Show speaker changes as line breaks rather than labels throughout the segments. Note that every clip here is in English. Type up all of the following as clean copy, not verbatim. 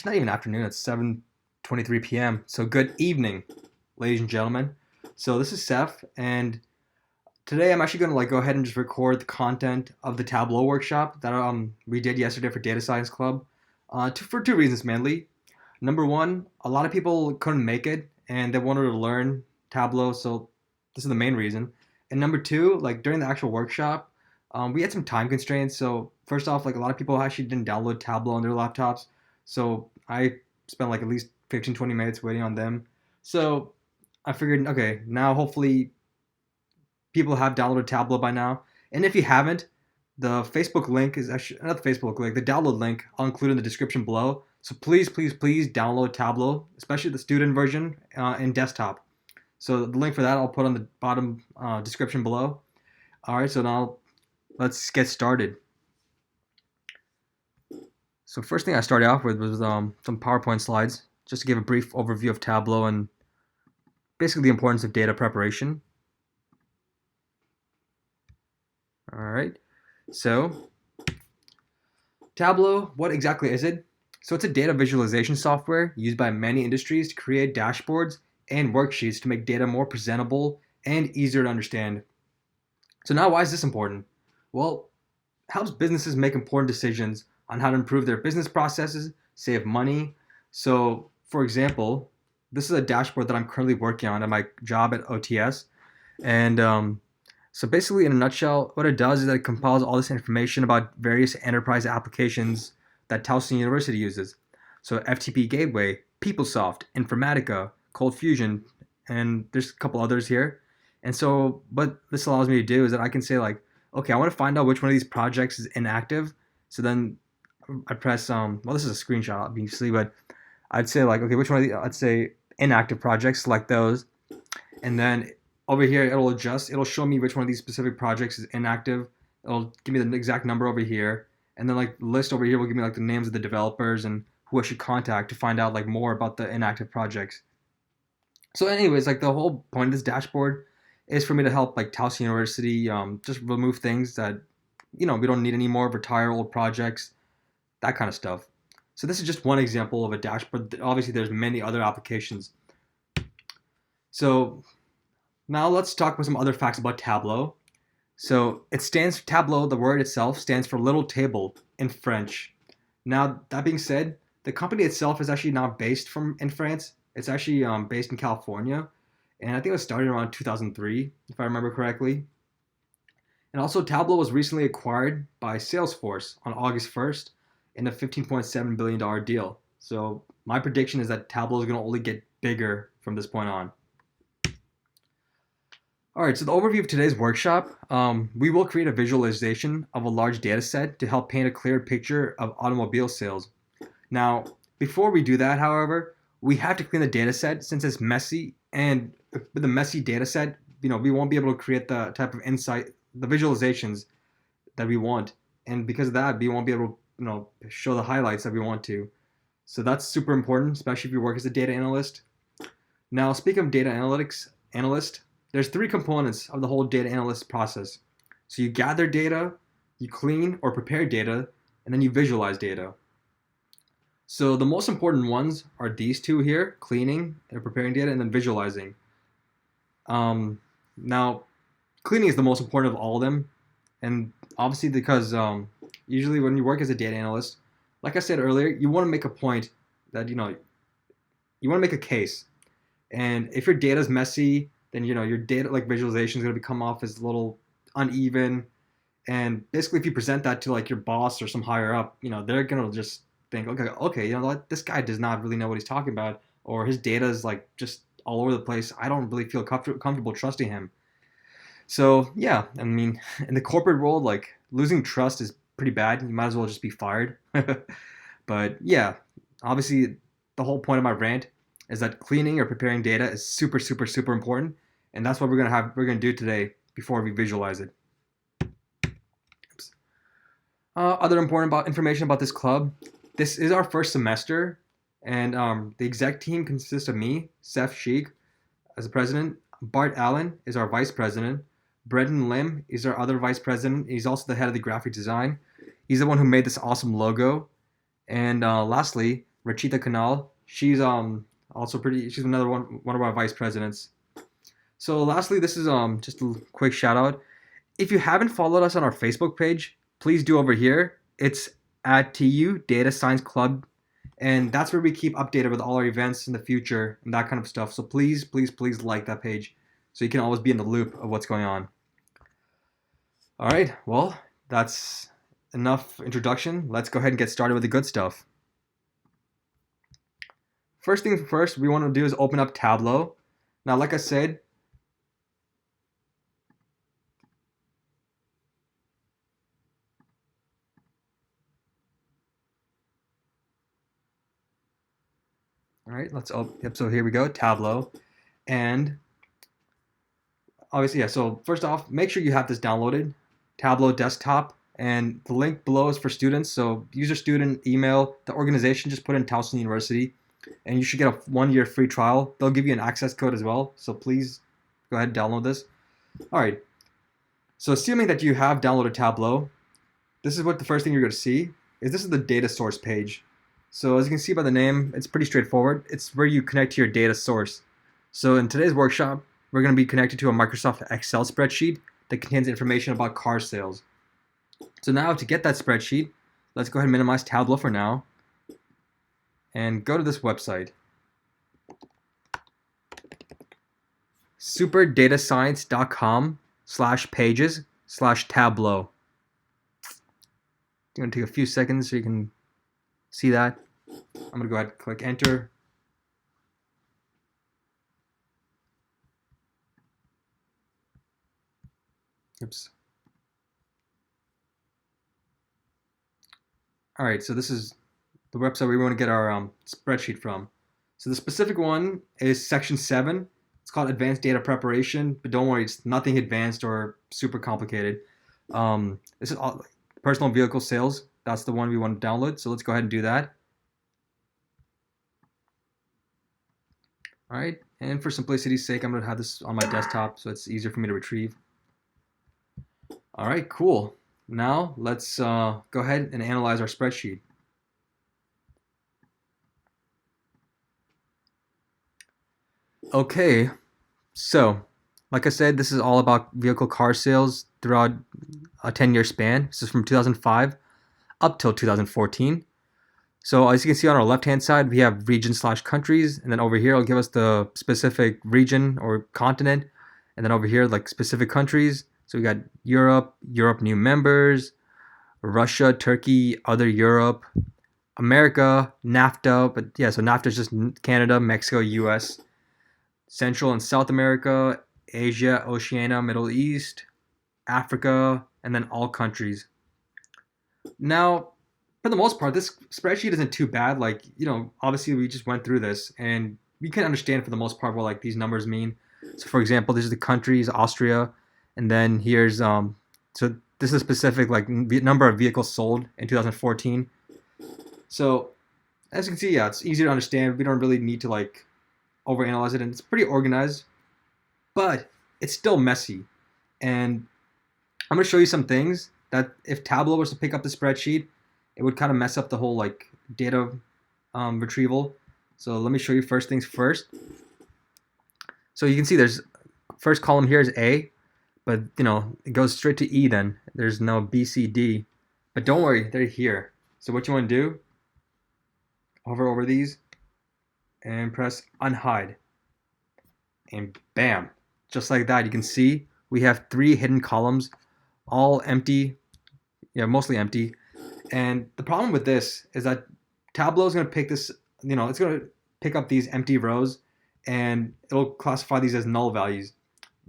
actually not even afternoon, it's 7:23 p.m. So good evening, ladies and gentlemen. So this is Seth, and today I'm actually going to go ahead and just record the content of the Tableau workshop that we did yesterday for Data Science Club. For two reasons mainly. Number one, a lot of people couldn't make it and they wanted to learn Tableau, so this is the main reason. And number two, like during the actual workshop, we had some time constraints. So first off, like a lot of people actually didn't download Tableau on their laptops, so I spent like at least 15, 20 minutes waiting on them. So I figured, okay, now hopefully people have downloaded Tableau by now. And if you haven't, the Facebook link is actually not the Facebook link, the download link I'll include in the description below. So please, please, please download Tableau, especially the student version in desktop. So the link for that I'll put on the bottom description below. All right, so now let's get started. So first thing I started off with was some PowerPoint slides, just to give a brief overview of Tableau and basically the importance of data preparation. All right, so Tableau, what exactly is it? So it's a data visualization software used by many industries to create dashboards and worksheets to make data more presentable and easier to understand. So now why is this important? Well, it helps businesses make important decisions on how to improve their business processes, save money. So for example, this is a dashboard that I'm currently working on at my job at OTS. And so basically, in a nutshell, what it does is that it compiles all this information about various enterprise applications that Towson University uses. So FTP Gateway, PeopleSoft, Informatica, Cold Fusion, and there's a couple others here. And so what this allows me to do is that I can say like, okay, I want to find out which one of these projects is inactive. So then I press, well, this is a screenshot obviously, but I'd say like, okay, which one of the, I'd say inactive projects, select those. And then over here, it'll adjust. It'll show me which one of these specific projects is inactive. It'll give me the exact number over here. And then like the list over here will give me like the names of the developers and who I should contact to find out like more about the inactive projects. So anyways, like the whole point of this dashboard is for me to help like Towson University just remove things that, we don't need anymore, retire old projects, that kind of stuff. So this is just one example of a dashboard. Obviously, there's many other applications. So now let's talk about some other facts about Tableau. So Tableau, the word itself stands for little table in French. Now that being said, the company itself is actually not based in France. It's actually based in California, and I think it was started around 2003, if I remember correctly. And also Tableau was recently acquired by Salesforce on August 1st in a $15.7 billion deal. So my prediction is that Tableau is going to only get bigger from this point on. All right, so the overview of today's workshop, we will create a visualization of a large data set to help paint a clear picture of automobile sales. Now, before we do that, however, we have to clean the data set since it's messy, and with a messy data set, we won't be able to create the type of insight, the visualizations that we want. And because of that, we won't be able to, show the highlights that we want to. So that's super important, especially if you work as a data analyst. Now, speaking of data analyst, there's three components of the whole data analyst process. So you gather data, you clean or prepare data, and then you visualize data. So the most important ones are these two here, cleaning and preparing data, and then visualizing. Now, cleaning is the most important of all of them. And obviously because usually when you work as a data analyst, like I said earlier, you want to make a point that, you want to make a case. And if your data is messy, then your data like visualization is going to come off as a little uneven. And basically if you present that to like your boss or some higher up, they're going to just think, okay, this guy does not really know what he's talking about, or his data is like just all over the place. I don't really feel comfortable trusting him. So yeah, I mean, in the corporate world, like losing trust is pretty bad. You might as well just be fired. But yeah, obviously the whole point of my rant is that cleaning or preparing data is super, super, super important. And that's what we're gonna do today before we visualize it. Oops. Other important information about this club. This is our first semester, and the exec team consists of me, Seth Sheik, as the president. Bart Allen is our vice president. Brendan Lim is our other vice president. He's also the head of the graphic design. He's the one who made this awesome logo. And lastly, Rachita Kanal. She's also pretty. She's another one of our vice presidents. So lastly, this is just a quick shout out. If you haven't followed us on our Facebook page, please do over here. It's at TU Data Science Club, and that's where we keep updated with all our events in the future and that kind of stuff. So please, please, please like that page so you can always be in the loop of what's going on. All right, well, that's enough introduction. Let's go ahead and get started with the good stuff. First thing first, we want to do is open up Tableau. Now, like I said, all right, let's open. Yep, so here we go, Tableau. And obviously, yeah, so first off, make sure you have this downloaded, Tableau desktop, and the link below is for students. So user, student, email, the organization, just put in Towson University, and you should get a 1-year free trial. They'll give you an access code as well, so please go ahead and download this. All right, so assuming that you have downloaded Tableau, this is what the first thing you're going to see is this is the data source page. So as you can see by the name, it's pretty straightforward. It's where you connect to your data source. So in today's workshop, we're going to be connected to a Microsoft Excel spreadsheet that contains information about car sales. So now to get that spreadsheet, let's go ahead and minimize Tableau for now and go to this website. superdatascience.com/pages/Tableau. It's going to take a few seconds so you can see that. I'm going to go ahead and click enter. Oops. All right, so this is the website we want to get our spreadsheet from. So the specific one is section 7. It's called Advanced Data Preparation, but don't worry, it's nothing advanced or super complicated. This is all, personal vehicle sales. That's the one we want to download. So let's go ahead and do that. All right, and for simplicity's sake, I'm going to have this on my desktop so it's easier for me to retrieve. All right, cool. Now let's go ahead and analyze our spreadsheet. Okay, so like I said, this is all about vehicle car sales throughout a 10-year span. This is from 2005 up till 2014. So as you can see on our left-hand side, we have region/countries, and then over here it'll give us the specific region or continent, and then over here like specific countries. So we got Europe, Europe new members, Russia, Turkey, other Europe, America, NAFTA, but yeah, so NAFTA is just Canada, Mexico, US, Central and South America, Asia, Oceania, Middle East, Africa, and then all countries. Now, for the most part, this spreadsheet isn't too bad. Like, you know, obviously we just went through this and we can understand for the most part what like these numbers mean. So for example, these are the countries, Austria, and then here's so this is specific like number of vehicles sold in 2014. So as you can see, yeah, it's easier to understand. We don't really need to like overanalyze it, and it's pretty organized, but it's still messy. And I'm going to show you some things that if Tableau was to pick up the spreadsheet, it would kind of mess up the whole like data retrieval. So let me show you first things first. So you can see there's first column here is A, but you know it goes straight to E. Then there's no B, C, D. But don't worry, they're here. So what you want to do? Hover over these and press unhide, and bam, just like that, you can see we have 3 hidden columns, all empty. Yeah, mostly empty. And the problem with this is that Tableau is going to pick this, you know, it's going to pick up these empty rows and it'll classify these as null values.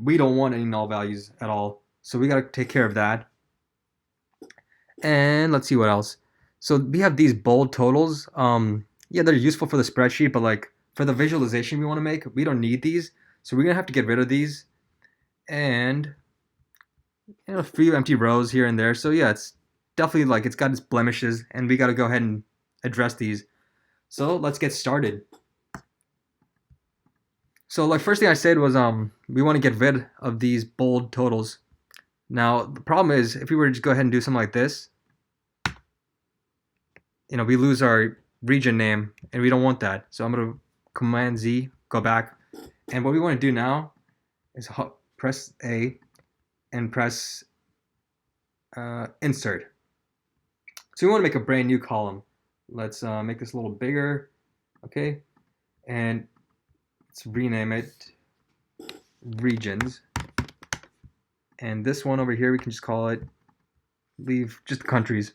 We don't want any null values at all, so we got to take care of that. And let's see what else. So we have these bold totals. Yeah, they're useful for the spreadsheet, but like for the visualization we want to make, we don't need these. So we're gonna have to get rid of these, and you know, a few empty rows here and there. So yeah, it's definitely like it's got its blemishes, and we got to go ahead and address these. So let's get started. So like first thing I said was we want to get rid of these bold totals. Now the problem is if we were to just go ahead and do something like this, you know, we lose our region name, and we don't want that. So I'm going to Command Z, go back. And what we want to do now is press A and press Insert. So we want to make a brand new column. Let's make this a little bigger, okay? And let's rename it Regions. And this one over here, we can just call it, leave just the countries.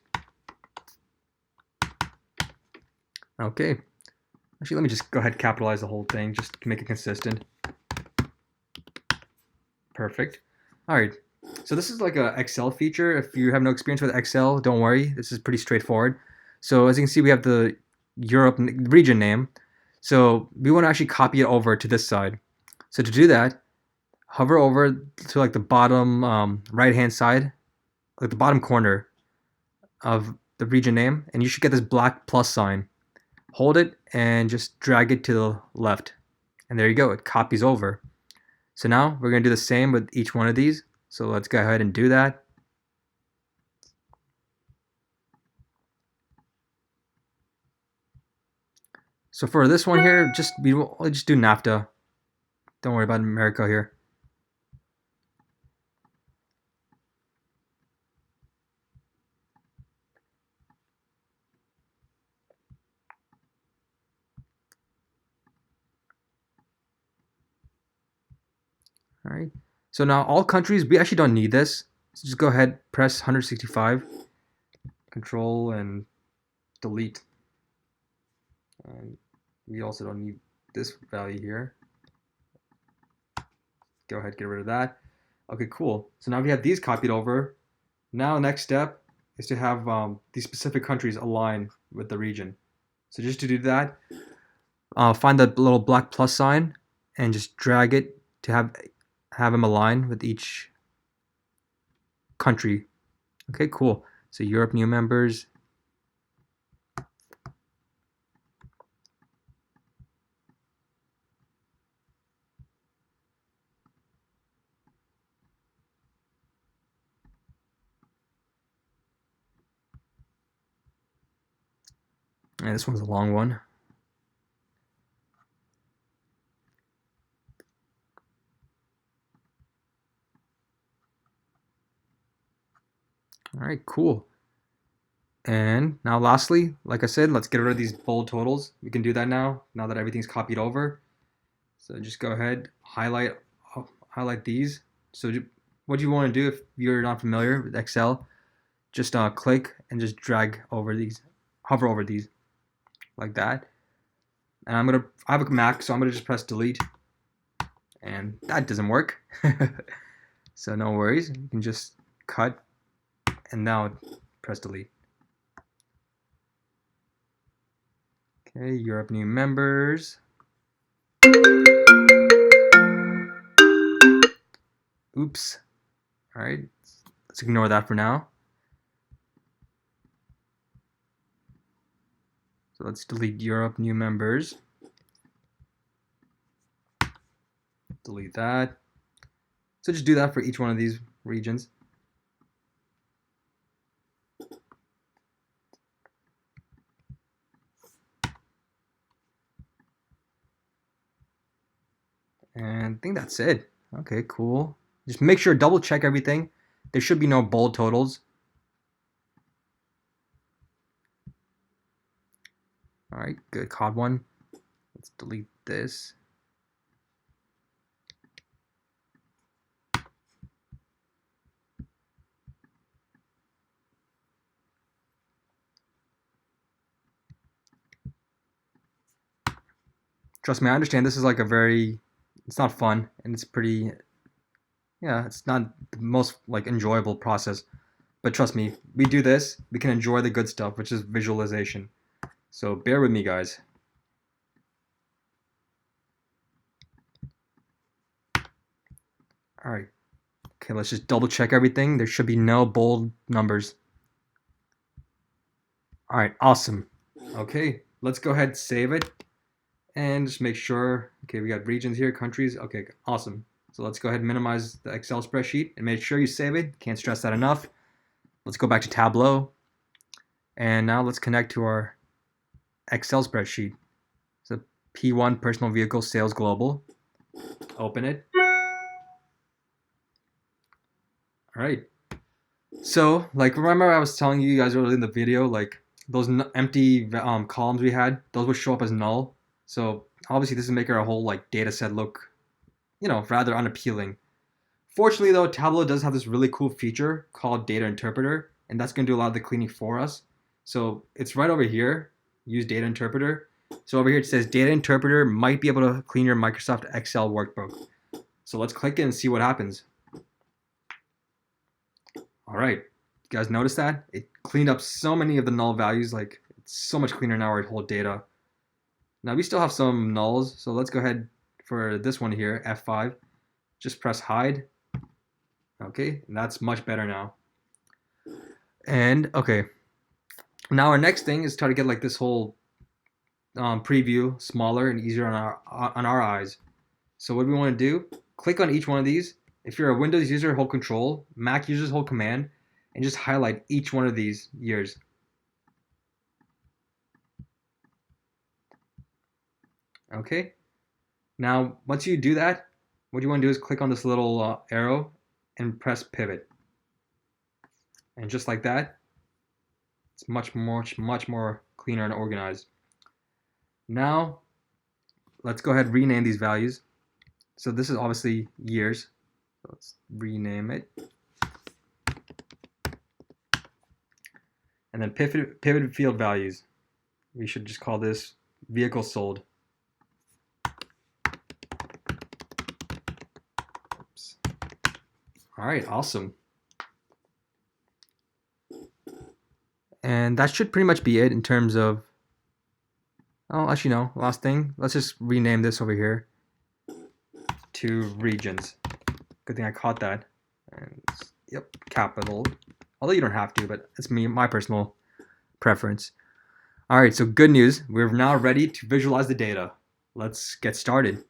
Okay. Actually, let me just go ahead and capitalize the whole thing just to make it consistent. Perfect. All right. So this is like an Excel feature. If you have no experience with Excel, don't worry. This is pretty straightforward. So as you can see, we have the Europe region name. So we want to actually copy it over to this side. So to do that, hover over to like the bottom right-hand side, like the bottom corner of the region name, and you should get this black plus sign. Hold it and just drag it to the left. And there you go, it copies over. So now we're going to do the same with each one of these. So let's go ahead and do that. So for this one here, we'll just do NAFTA. Don't worry about America here. All right. So now all countries, we actually don't need this. So just go ahead, press 165, Control and delete. And we also don't need this value here. Go ahead, get rid of that. Okay, cool. So now we have these copied over. Now next step is to have these specific countries align with the region. So just to do that, find the little black plus sign and just drag it to have them align with each country. Okay, cool. So Europe new members. And this one's a long one. All right, cool. And now lastly, like I said, let's get rid of these bold totals. We can do that now that everything's copied over. So just go ahead, highlight these. So what you want to do if you're not familiar with Excel, just click and just drag over these, hover over these like that. And I have a Mac, so I'm gonna just press delete, and that doesn't work. So no worries, you can just cut and now press delete. Okay, Europe new members. Oops. All right, let's ignore that for now. So let's delete Europe new members. Delete that. So just do that for each one of these regions. And I think that's it. Okay, cool. Just make sure, double check everything. There should be no bold totals. All right, good, caught one. Let's delete this. Trust me, I understand this is like it's not fun, and it's pretty, yeah, it's not the most like enjoyable process. But trust me, we do this, we can enjoy the good stuff, which is visualization. So bear with me, guys. All right. Okay, let's just double check everything. There should be no bold numbers. All right, awesome. Okay, let's go ahead and save it and just make sure. Okay, we got regions here, countries. Okay, awesome. So let's go ahead and minimize the Excel spreadsheet and make sure you save it. Can't stress that enough. Let's go back to Tableau. And now let's connect to our Excel spreadsheet. So P1 personal vehicle sales global. Open it. All right. So like remember I was telling you guys earlier in the video, like those empty columns we had, those would show up as null. So obviously this is making our whole like data set look, rather unappealing. Fortunately though, Tableau does have this really cool feature called data interpreter, and that's going to do a lot of the cleaning for us. So it's right over here, use data interpreter. So over here it says data interpreter might be able to clean your Microsoft Excel workbook. So let's click it and see what happens. All right, you guys notice that? It cleaned up so many of the null values, like it's so much cleaner now our whole data. Now we still have some nulls, so let's go ahead for this one here, F5. Just press hide. Okay, and that's much better now. And okay, now our next thing is try to get like this whole preview smaller and easier on our eyes. So what we want to do, click on each one of these. If you're a Windows user, hold Control. Mac users, hold Command, and just highlight each one of these years. Okay. Now, once you do that, what you want to do is click on this little arrow and press Pivot. And just like that, it's much more cleaner and organized. Now, let's go ahead and rename these values. So this is obviously years. So let's rename it. And then pivot field values. We should just call this vehicle sold. Oops. All right, awesome. And that should pretty much be it in terms of, oh, actually no, last thing. Let's just rename this over here to regions. Good thing I caught that. And yep, capital. Although you don't have to, but it's my personal preference. All right, so good news. We're now ready to visualize the data. Let's get started.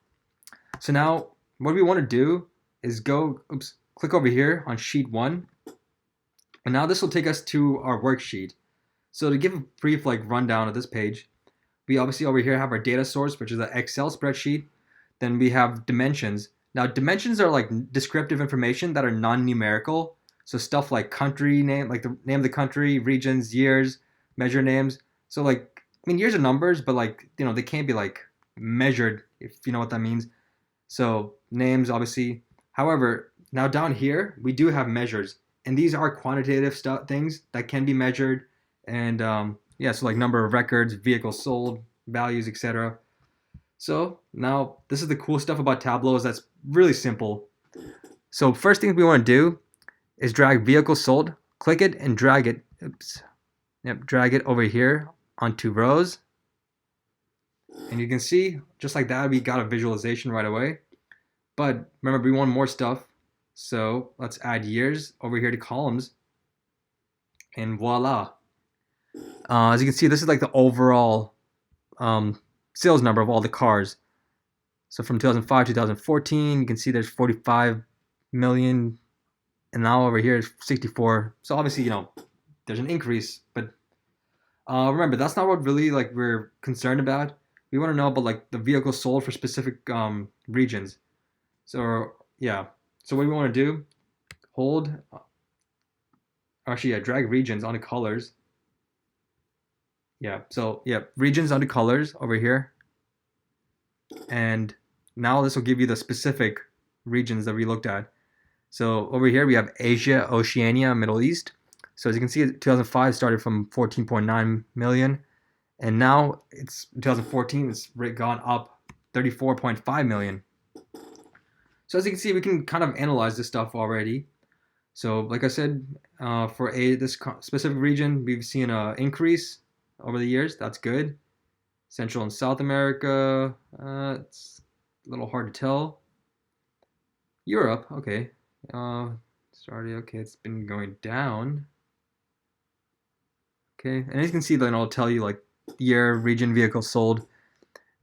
So now what we want to do is click over here on sheet 1. And now this will take us to our worksheet. So to give a brief rundown of this page, we obviously over here have our data source, which is an Excel spreadsheet. Then we have dimensions. Now dimensions are like descriptive information that are non-numerical. So stuff like country name, like the name of the country, regions, years, measure names. So years are numbers, but they can't be measured, if you know what that means. So names, obviously. However, now down here, we do have measures. And these are quantitative things that can be measured. And so number of records, vehicles sold, values, etc. So now this is the cool stuff about Tableau is that's really simple. So first thing we want to do is drag vehicle sold, click it and drag it. Drag it over here onto rows. And you can see just like that, we got a visualization right away. But remember, we want more stuff. So let's add years over here to columns. And voila. As you can see, this is like the overall sales number of all the cars. So from 2005 to 2014, you can see there's 45 million. And now over here is 64. So obviously, there's an increase. But remember, that's not what really we're concerned about. We want to know about the vehicles sold for specific regions. So yeah. So what we want to do, drag regions onto colors. Yeah, so yeah, regions onto colors over here. And now this will give you the specific regions that we looked at. So over here we have Asia, Oceania, Middle East. So as you can see, 2005 started from 14.9 million. And now it's 2014, it's gone up 34.5 million. So as you can see, we can kind of analyze this stuff already. So like I said, for this specific region, we've seen an increase over the years. That's good. Central and South America, it's a little hard to tell. Europe, okay. Okay, it's been going down. Okay, and as you can see, then I'll tell you year, region, vehicle sold.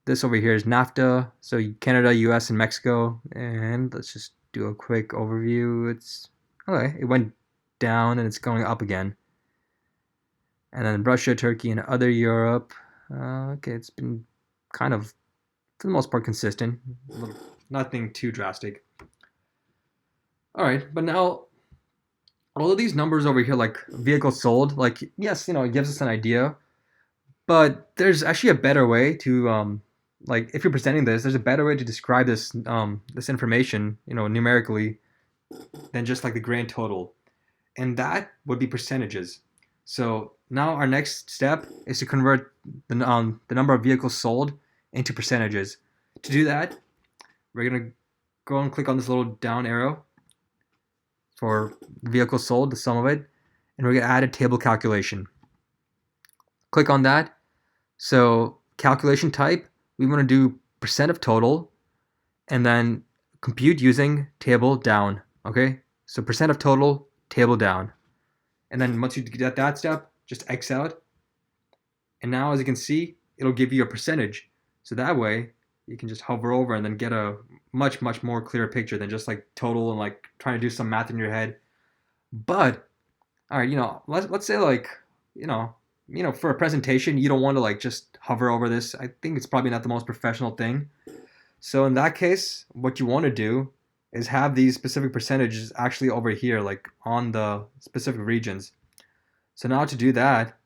This over here is NAFTA, so Canada, US, and Mexico. And let's just do a quick overview. It's okay. It went down and it's going up again. And then Russia, Turkey, and other Europe. Okay, it's been kind of, for the most part, consistent. Nothing too drastic. All right, but now all of these numbers over here, like vehicles sold, like yes, it gives us an idea, but there's actually a better way to like if you're presenting this, there's a better way to describe this information, numerically than just like the grand total, and that would be percentages. So now our next step is to convert the number of vehicles sold into percentages. To do that, we're gonna go and click on this little down arrow for vehicles sold, the sum of it, and we're gonna add a table calculation. Click on that. So calculation type, we want to do percent of total, and then compute using table down. Okay, so percent of total, table down, and then once you get that step, just X out. And now, as you can see, it'll give you a percentage. So that way, you can just hover over and then get a much more clear picture than just like total and like trying to do some math in your head. But all right, let's say like for a presentation, you don't want to like just hover over this. I think it's probably not the most professional thing. So in that case, what you want to do is have these specific percentages actually over here, like on the specific regions. So now to do that,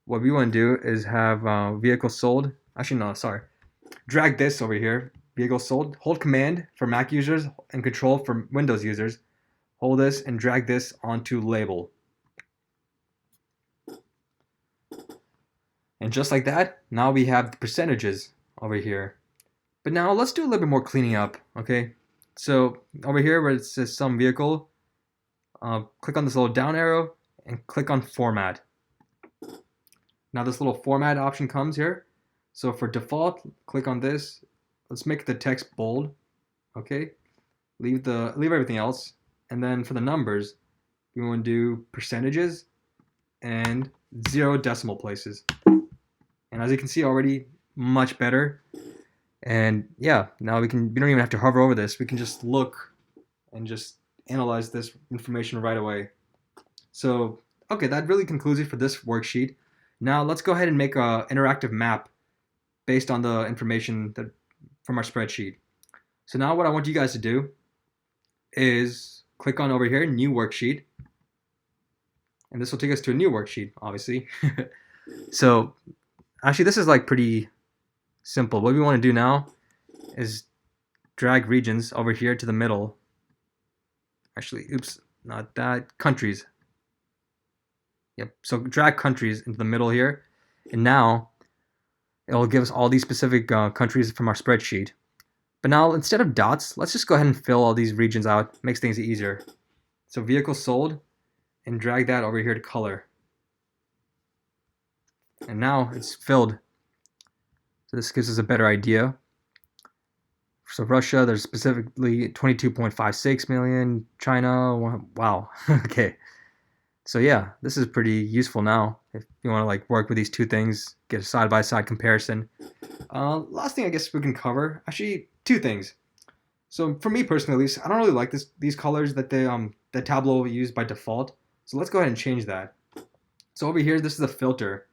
what we want to do is have vehicles sold. Actually, no, sorry. Drag this over here, vehicles sold. Hold Command for Mac users and Control for Windows users. Hold this and drag this onto label. And just like that, now we have the percentages over here. But now let's do a little bit more cleaning up, okay? So over here where it says some vehicle, click on this little down arrow and click on Format. Now this little Format option comes here. So for default, click on this. Let's make the text bold, okay? Leave everything else. And then for the numbers, we want to do percentages and 0 decimal places. And as you can see already, much better. And yeah, now we don't even have to hover over this. We can just look and just analyze this information right away. So, okay, that really concludes it for this worksheet. Now let's go ahead and make an interactive map based on the information from our spreadsheet. So now what I want you guys to do is click on over here, new worksheet. And this will take us to a new worksheet, obviously. So actually, this is like pretty simple. What we want to do now is drag regions over here to the middle. Actually, oops, not that. Countries. Yep. So drag countries into the middle here. And now it'll give us all these specific countries from our spreadsheet. But now instead of dots, let's just go ahead and fill all these regions out. Makes things easier. So vehicles sold, and drag that over here to color. And now it's filled. So this gives us a better idea. So Russia, there's specifically 22.56 million. China, wow. Okay. So yeah, this is pretty useful now if you want to like work with these two things, get a side-by-side comparison. Last thing I guess we can cover, actually two things. So for me personally, at least, I don't really like these colors that that Tableau used by default. So let's go ahead and change that. So over here, this is the filter.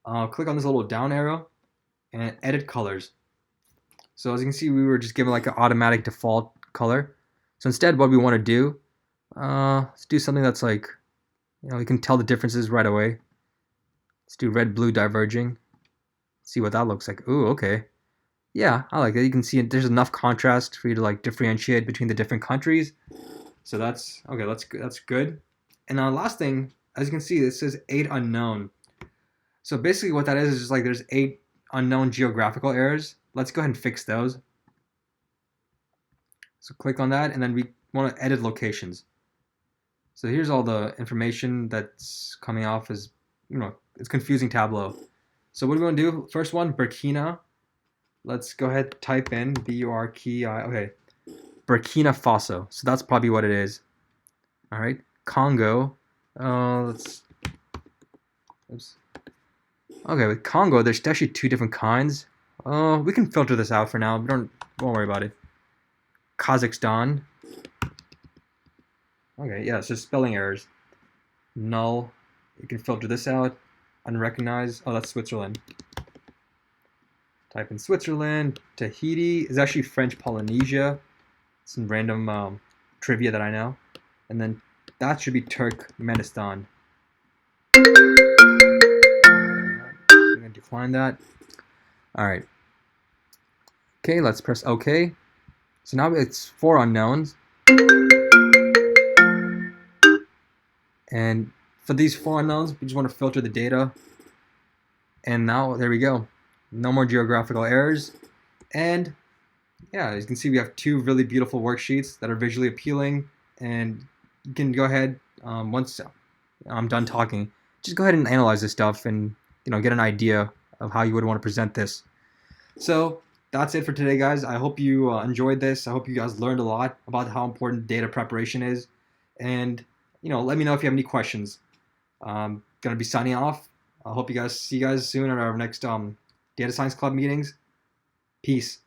Click on this little down arrow and edit colors. So as you can see, we were just given like an automatic default color. So instead, what we want to do, let's do something that's like, we can tell the differences right away. Let's do red, blue diverging. See what that looks like. Ooh, okay. Yeah, I like that. You can see there's enough contrast for you to like differentiate between the different countries. So that's okay. That's good. And last thing, as you can see, it says 8 unknown. So basically, what that is just like there's 8 unknown geographical errors. Let's go ahead and fix those. So click on that, and then we want to edit locations. So here's all the information that's coming off as, it's confusing Tableau. So what do we want to do? First one, Burkina. Let's go ahead, type in B-U-R-K-I, okay. Burkina Faso. So that's probably what it is. All right, Congo. Oops. Okay, with Congo, there's actually 2 different kinds. We can filter this out for now. Won't worry about it. Kazakhstan. Okay, yeah, it's just spelling errors. Null. You can filter this out. Unrecognized. Oh, that's Switzerland. Type in Switzerland. Tahiti is actually French Polynesia. Some random trivia that I know. And then that should be Turkmenistan. I'm going to decline that. All right. Okay, let's press OK. So now it's 4 unknowns. And for these 4 unknowns, we just want to filter the data. And now, there we go. No more geographical errors. And yeah, as you can see, we have 2 really beautiful worksheets that are visually appealing. And you can go ahead, once I'm done talking, just go ahead and analyze this stuff and get an idea of how you would want to present this. So that's it for today, guys. I hope you enjoyed this. I hope you guys learned a lot about how important data preparation is. And let me know if you have any questions. I'm gonna be signing off. I hope see you guys soon at our next Data Science Club meetings. Peace.